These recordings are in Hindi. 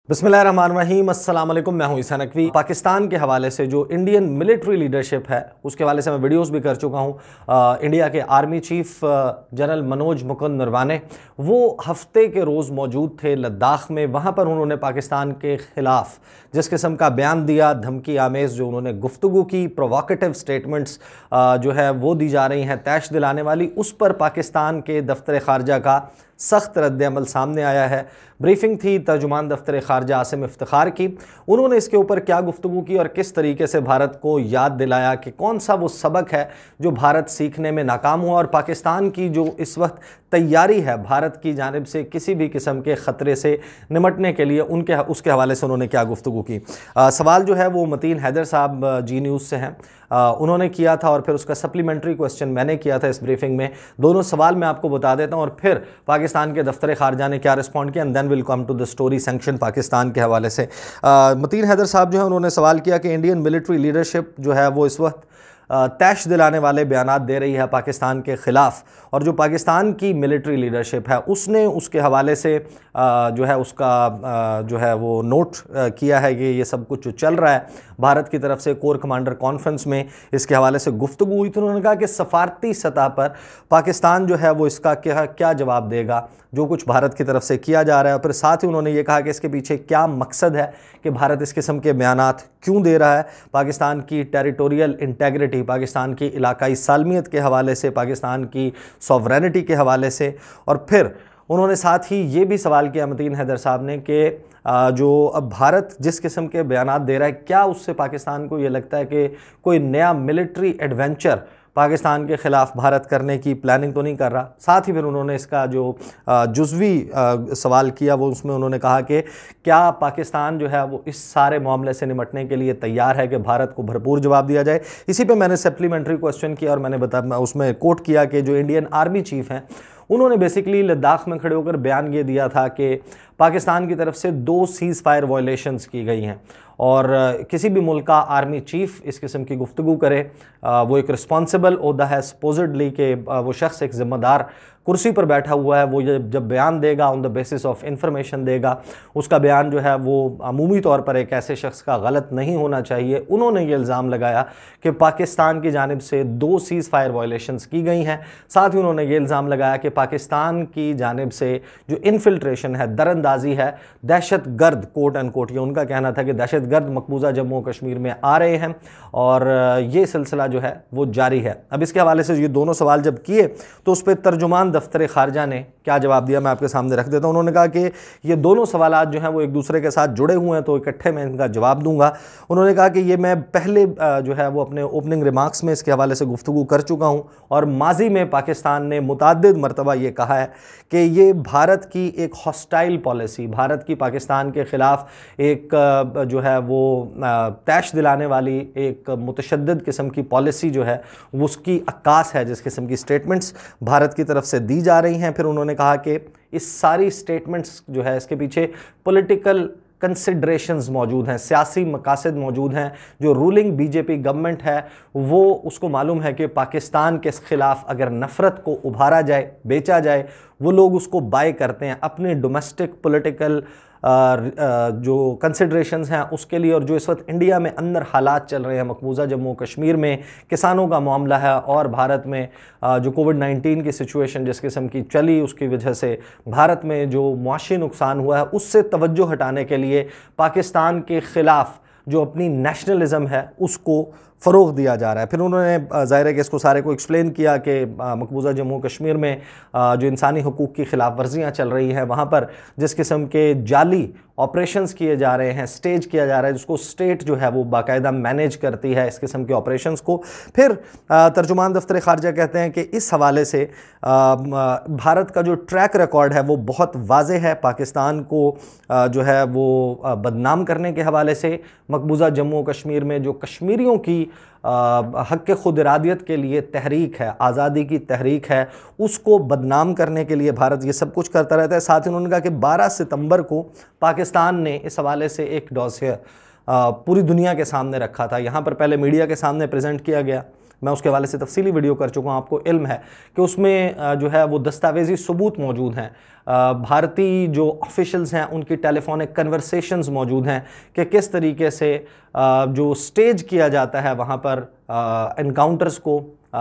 बिस्मिल्लाहिर्रहमानिर्रहीम, अस्सलाम वालेकुम। मैं हूं ईसा नकवी। पाकिस्तान के हवाले से जो इंडियन मिलिट्री लीडरशिप है उसके हवाले से मैं वीडियोस भी कर चुका हूं। इंडिया के army chief general Manoj Mukund Naravane वो हफ्ते के रोज़ मौजूद थे लद्दाख में। वहां पर उन्होंने पाकिस्तान के ख़िलाफ़ जिस किस्म का बयान दिया, धमकी आमेज़ जो उन्होंने गुफ्तगू की, प्रोवोकेटिव स्टेटमेंट्स जो है वो दी जा रही हैं तैश दिलाने वाली, उस पर पाकिस्तान के दफ्तर ख़ारजा का सख्त रद्द-ए-अमल सामने आया है। ब्रीफिंग थी तर्जुमान दफ्तर ख़ारजा आसिम इफ्तिखार की। उन्होंने इसके ऊपर क्या गुफ्तगू की और किस तरीके से भारत को याद दिलाया कि कौन सा वो सबक है जो भारत सीखने में नाकाम हुआ और पाकिस्तान की जो इस वक्त तैयारी है भारत की जानिब से किसी भी किस्म के ख़तरे से निमटने के लिए उसके हवाले से उन्होंने क्या गुफ्तगू की। सवाल जो है वो मतीन हैदर साहब जी न्यूज़ से हैं, उन्होंने किया था और फिर उसका सप्लीमेंट्री क्वेश्चन मैंने किया था इस ब्रीफिंग में। दोनों सवाल मैं आपको बता देता हूँ और फिर पाकिस्तान के दफ्तर ख़ारजा ने क्या रिस्पॉन्ड किया, and then will come to the story sanction Pakistan के हवाले से। मतीन हैदर साहब जो है उन्होंने सवाल किया कि इंडियन मिलिट्री लीडरशिप जो है वो इस वक्त तैश दिलाने वाले बयानात दे रही है पाकिस्तान के ख़िलाफ़, और जो पाकिस्तान की मिलिट्री लीडरशिप है उसने उसके हवाले से जो है उसका जो है वो नोट किया है कि ये सब कुछ जो चल रहा है भारत की तरफ से कोर कमांडर कॉन्फ्रेंस में इसके हवाले से गुफ्तगू हुई। तो उन्होंने कहा कि सफारती सतह पर पाकिस्तान जो है वो इसका क्या जवाब देगा जो कुछ भारत की तरफ से किया जा रहा है। और फिर साथ ही उन्होंने ये कहा कि इसके पीछे क्या मकसद है कि भारत इस किस्म के बयानात क्यों दे रहा है। पाकिस्तान की टेरिटोरियल इंटेग्रिटी, पाकिस्तान की इलाकाई सालमियत के हवाले से, पाकिस्तान की सॉवरेनिटी के हवाले से। और फिर उन्होंने साथ ही ये भी सवाल किया मतीन हैदर साहब ने कि जो अब भारत जिस किस्म के बयानात दे रहा है क्या उससे पाकिस्तान को ये लगता है कि कोई नया मिलिट्री एडवेंचर पाकिस्तान के ख़िलाफ़ भारत करने की प्लानिंग तो नहीं कर रहा। साथ ही फिर उन्होंने इसका जो जुज़वी सवाल किया वो उसमें उन्होंने कहा कि क्या पाकिस्तान जो है वो इस सारे मामले से निमटने के लिए तैयार है कि भारत को भरपूर जवाब दिया जाए। इसी पे मैंने सप्लीमेंट्री क्वेश्चन किया और मैंने उसमें कोट किया कि जो इंडियन आर्मी चीफ़ हैं उन्होंने बेसिकली लद्दाख में खड़े होकर बयान ये दिया था कि पाकिस्तान की तरफ से 2 सीज़ फायर वायलेशंस की गई हैं और किसी भी मुल्क का आर्मी चीफ़ इस किस्म की गुफ्तगू करे वो एक रिस्पॉन्सिबल ओहदा है सपोजिडली कि वो शख्स एक ज़िम्मेदार कुर्सी पर बैठा हुआ है, वो जब बयान देगा on the basis of information देगा, उसका बयान जो है वो अमूमी तौर पर एक ऐसे शख्स का गलत नहीं होना चाहिए। उन्होंने ये इल्ज़ाम लगाया कि पाकिस्तान की जानिब से 2 सीज़ फायर वायलेशंस की गई हैं। साथ ही उन्होंने ये इल्ज़ाम लगाया कि पाकिस्तान की जानिब से जो इन्फिल्ट्रेशन है, दरअंदाजी है, दहशत गर्द कोट एंड कोट, ये उनका कहना था कि दहशत गर्द मकबूजा जम्मू कश्मीर में आ रहे हैं और ये सिलसिला जो है वो जारी है। अब इसके हवाले से ये दोनों सवाल जब किए तो उस पर तर्जुमान दफ्तर ख़ारजा ने क्या जवाब दिया मैं आपके सामने रख देता हूँ। उन्होंने कहा कि ये दोनों सवालात जो हैं वो एक दूसरे के साथ जुड़े हुए हैं तो इकट्ठे मैं इनका जवाब दूंगा। उन्होंने कहा कि ये मैं पहले जो है वो अपने ओपनिंग रिमार्क्स में इसके हवाले से गुफ्तगू कर चुका हूँ और माजी में पाकिस्तान ने मुतअद्दिद मरतबा ये कहा है कि ये भारत की एक हॉस्टाइल पॉलिसी, भारत की पाकिस्तान के ख़िलाफ़ एक जो है वो तैश दिलाने वाली एक मुतशद्दिद किस्म की पॉलिसी जो है उसकी अक्कास है जिस किस्म की स्टेटमेंट्स भारत की तरफ से दी जा रही हैं। फिर उन्होंने कहा कि इस सारी स्टेटमेंट्स जो है इसके पीछे पॉलिटिकल कंसिडरेशंस मौजूद हैं, सियासी मकासद मौजूद हैं। जो रूलिंग बीजेपी गवर्नमेंट है वो उसको मालूम है कि पाकिस्तान के ख़िलाफ़ अगर नफ़रत को उभारा जाए, बेचा जाए, वो लोग उसको बाय करते हैं अपने डोमेस्टिक पॉलिटिकल जो कंसिडरेशंस हैं उसके लिए। और जो इस वक्त इंडिया में अंदर हालात चल रहे हैं, मकबूजा जम्मू कश्मीर में किसानों का मामला है और भारत में जो कोविड-19 की सिचुएशन जिस किस्म की चली उसकी वजह से भारत में जो मुआशी नुकसान हुआ है उससे तवज्जो हटाने के लिए पाकिस्तान के ख़िलाफ़ जो अपनी नेशनलिज़म है उसको फ़रोग़ दिया जा रहा है। फिर उन्होंने ज़ाहिर है कि इसको सारे को एक्सप्लेन किया कि मकबूजा जम्मू कश्मीर में जो इंसानी हुकूक़ की ख़िलाफ़ वर्जियाँ चल रही हैं, वहाँ पर जिस किस्म के जाली ऑपरेशंस किए जा रहे हैं, स्टेज किया जा रहा है, जिसको स्टेट जो है वो बाकायदा मैनेज करती है इस किस्म के ऑपरेशंस को। फिर तर्जुमान दफ्तर ख़ारजा कहते हैं कि इस हवाले से भारत का जो ट्रैक रिकॉर्ड है वो बहुत वाज़ेह है। पाकिस्तान को जो है वो बदनाम करने के हवाले से, मकबूजा जम्मू कश्मीर में जो कश्मीरियों की हक़ खुद इरादियत के लिए तहरीक है, आज़ादी की तहरीक है, उसको बदनाम करने के लिए भारत ये सब कुछ करता रहता है। साथ ही उन्होंने कहा कि 12 सितंबर को पाकिस्तान ने इस हवाले से एक डॉसियर पूरी दुनिया के सामने रखा था। यहाँ पर पहले मीडिया के सामने प्रेजेंट किया गया, मैं उसके हवाले से तफसीली वीडियो कर चुका हूँ, आपको इल्म है कि उसमें जो है वो दस्तावेजी सबूत मौजूद हैं। भारतीय जो ऑफिशियल्स हैं उनकी टेलीफोनिक कन्वर्सेशंस मौजूद हैं कि किस तरीके से जो स्टेज किया जाता है वहाँ पर एनकाउंटर्स को,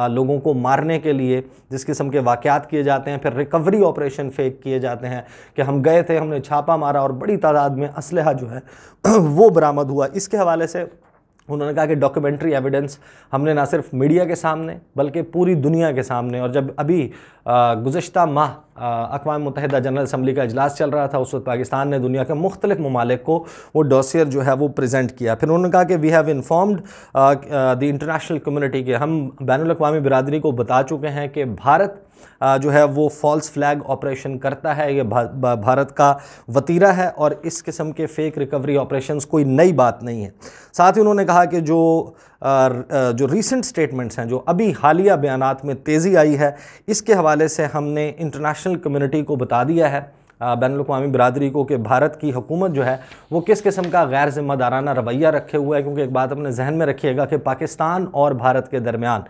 लोगों को मारने के लिए जिस किस्म के वाक़यात किए जाते हैं, फिर रिकवरी ऑपरेशन फेक किए जाते हैं कि हम गए थे, हमने छापा मारा और बड़ी तादाद में असलहा जो है वो बरामद हुआ। इसके हवाले से उन्होंने कहा कि डॉक्यूमेंट्री एविडेंस हमने ना सिर्फ मीडिया के सामने बल्कि पूरी दुनिया के सामने, और जब अभी गुज़श्ता माह अक़वाम मुत्तहिदा जनरल असम्बली का इजलास चल रहा था, उस वक्त पाकिस्तान ने दुनिया के मुख्तलिफ ममालिक को वो डॉसियर जो है वो प्रेजेंट किया। फिर उन्होंने कहा कि we have informed the international community के, हम बैनुल अक़वामी बिरादरी को बता चुके हैं कि भारत जो है वो फॉल्स फ्लैग ऑपरेशन करता है, ये भारत का वतीरा है और इस किस्म के फेक रिकवरी ऑपरेशंस कोई नई बात नहीं है। साथ ही उन्होंने कहा कि जो रीसेंट स्टेटमेंट्स हैं, जो अभी हालिया बयानात में तेज़ी आई है, इसके हवाले से हमने इंटरनेशनल कम्युनिटी को बता दिया है, बैनुल-अक़वामी बिरादरी को, कि भारत की हुकूमत जो है वो किस किस्म का गैर ज़िम्मेदाराना रवैया रखे हुआ है। क्योंकि एक बात अपने जहन में रखिएगा कि पाकिस्तान और भारत के दरमियान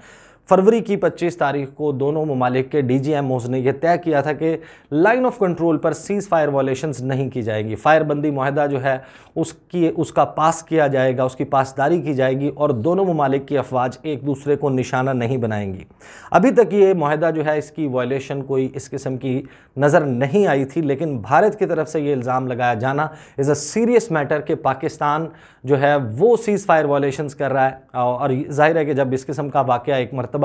फरवरी की 25 तारीख को दोनों ममालिक के DGMOs ने यह तय किया था कि लाइन ऑफ कंट्रोल पर सीज़ फायर वायलेशंस नहीं की जाएंगी, फायरबंदी माहिदा जो है उसका पास किया जाएगा, उसकी पासदारी की जाएगी और दोनों ममालिक की अफवाज एक दूसरे को निशाना नहीं बनाएंगी। अभी तक ये माहिदा जो है इसकी वायलेशन कोई इस किस्म की नज़र नहीं आई थी, लेकिन भारत की तरफ से ये इल्ज़ाम लगाया जाना इज़ अ सीरियस मैटर कि पाकिस्तान जो है वो सीज़ फायर वायलेशंस कर रहा है। और जाहिर है कि जब इस किस्म का वाक़या एक मरतबा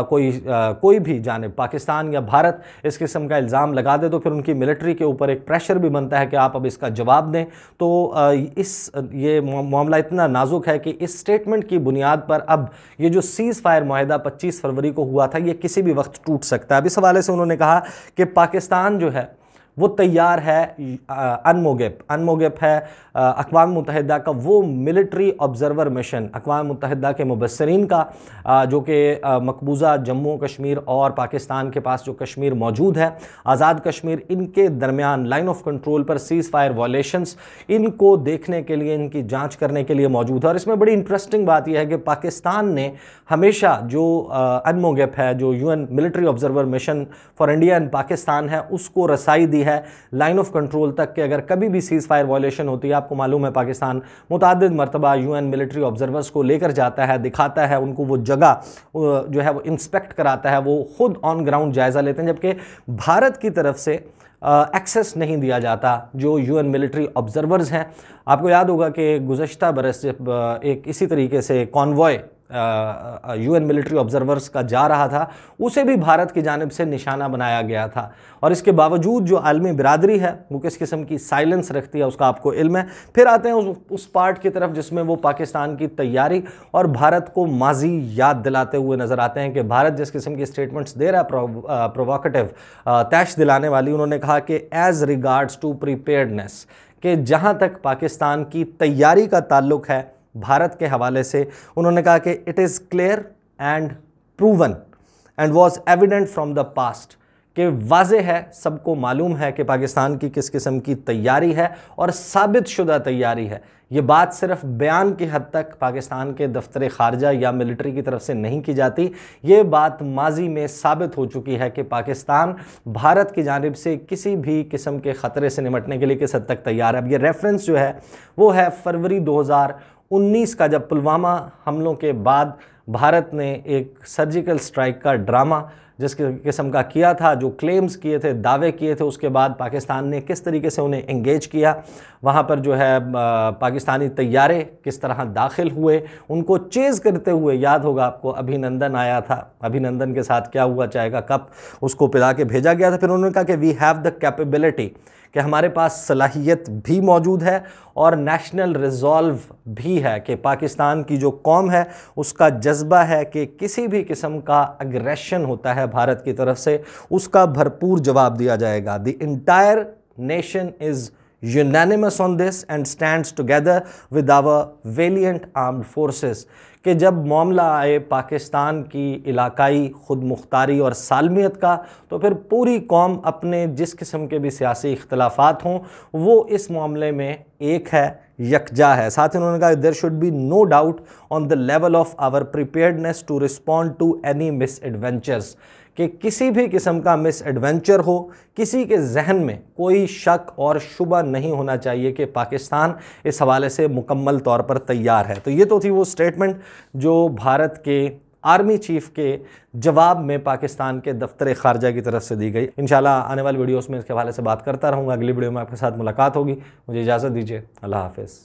कोई भी जानिब, पाकिस्तान या भारत, इस किस्म का इल्ज़ाम लगा दे तो फिर उनकी मिलिट्री के ऊपर एक प्रेशर भी बनता है कि आप अब इसका जवाब दें। तो ये मामला इतना नाजुक है कि इस स्टेटमेंट की बुनियाद पर अब ये जो सीज़ फायर माहिदा 25 फरवरी को हुआ था ये किसी भी वक्त टूट सकता है। अब इस हवाले से उन्होंने कहा कि पाकिस्तान जो है वो तैयार है, अनमोगेप है अक़वाम मुत्तहिदा का वो मिलिट्री ऑब्ज़र्वर मिशन, अक़वाम मुत्तहिदा के मुबस्सरीन का, जो कि मकबूजा जम्मू कश्मीर और पाकिस्तान के पास जो कश्मीर मौजूद है, आज़ाद कश्मीर, इनके दरमियान लाइन ऑफ कंट्रोल पर सीज़ फायर वायलेशंस, इनको देखने के लिए, इनकी जांच करने के लिए मौजूद है। और इसमें बड़ी इंटरेस्टिंग बात यह है कि पाकिस्तान ने हमेशा जो अनमोगेप है, जो UN military observer mission for India and Pakistan है, उसको रसाई दी है लाइन ऑफ कंट्रोल तक कि अगर कभी भी सीज़ फायर वायलेशन होती है, आपको मालूम है पाकिस्तान मुतादिद मरतबा UN मिलिट्री ऑब्जर्वर्स को लेकर जाता है, दिखाता है उनको वो जगह जो है वो इंस्पेक्ट कराता है, वो खुद ऑन ग्राउंड जायज़ा लेते हैं, जबकि भारत की तरफ से एक्सेस नहीं दिया जाता जो UN मिलिट्री ऑब्जर्वर्स हैं। आपको याद होगा कि गुज़श्ता बरस जब एक इसी तरीके से कॉन्वॉय UN मिलिट्री ऑब्जर्वर्स का जा रहा था, उसे भी भारत की जानिब से निशाना बनाया गया था। और इसके बावजूद जो आलमी बिरादरी है वो किस किस्म की साइलेंस रखती है उसका आपको इल्म है। फिर आते हैं उस पार्ट की तरफ जिसमें वो पाकिस्तान की तैयारी और भारत को माजी याद दिलाते हुए नज़र आते हैं कि भारत जिस किस्म की स्टेटमेंट्स दे रहा है प्रोवोकेटिव, तैश दिलाने वाली, उन्होंने कहा कि एज़ रिगार्ड्स टू प्रीपेयर्डनेस, कि जहाँ तक पाकिस्तान की तैयारी का ताल्लुक है भारत के हवाले से, उन्होंने कहा कि it is clear and proven and was evident from the past, कि वाज़े है, सबको मालूम है कि पाकिस्तान की किस किस्म की तैयारी है और साबित शुदा तैयारी है। ये बात सिर्फ बयान की हद तक पाकिस्तान के दफ्तर खारजा या मिलिट्री की तरफ से नहीं की जाती, ये बात माजी में साबित हो चुकी है कि पाकिस्तान भारत की जानिब से किसी भी किस्म के ख़तरे से निमटने के लिए किस हद तक तैयार है। अब ये रेफरेंस जो है वो है फरवरी 2019 का, जब पुलवामा हमलों के बाद भारत ने एक सर्जिकल स्ट्राइक का ड्रामा जिस किस्म का किया था, जो क्लेम्स किए थे, दावे किए थे, उसके बाद पाकिस्तान ने किस तरीके से उन्हें एंगेज किया, वहाँ पर जो है पाकिस्तानी तैयारे किस तरह दाखिल हुए, उनको चेज़ करते हुए, याद होगा आपको अभिनंदन आया था, अभिनंदन के साथ क्या हुआ, चाय का कप उसको पिला के भेजा गया था। फिर उन्होंने कहा कि वी हैव द कैपेबिलिटी, कि हमारे पास सलाहियत भी मौजूद है और नेशनल रिजॉल्व भी है, कि पाकिस्तान की जो कौम है उसका जज्बा है कि किसी भी किस्म का अग्रेशन होता है भारत की तरफ से उसका भरपूर जवाब दिया जाएगा। The entire nation is unanimous on this and stands together with our valiant armed forces, कि जब मामला आए पाकिस्तान की इलाकाई खुद मुख्तारी और सालमियत का, तो फिर पूरी कौम अपने जिस किस्म के भी सियासी इख्तलाफात हों वो इस मामले में एक है, यकजा है। साथ ही उन्होंने कहा there should be no doubt on the level of our preparedness to respond to any misadventures, कि किसी भी किस्म का मिस एडवेंचर हो, किसी के जहन में कोई शक और शुबा नहीं होना चाहिए कि पाकिस्तान इस हवाले से मुकम्मल तौर पर तैयार है। तो ये तो थी वो स्टेटमेंट जो भारत के आर्मी चीफ के जवाब में पाकिस्तान के दफ्तर खारजा की तरफ से दी गई। इंशाल्लाह आने वाली वीडियोस में इसके हवाले से बात करता रहूँगा। अगली वीडियो में आपके साथ मुलाकात होगी। मुझे इजाज़त दीजिए। अल्लाह हाफ़िज़।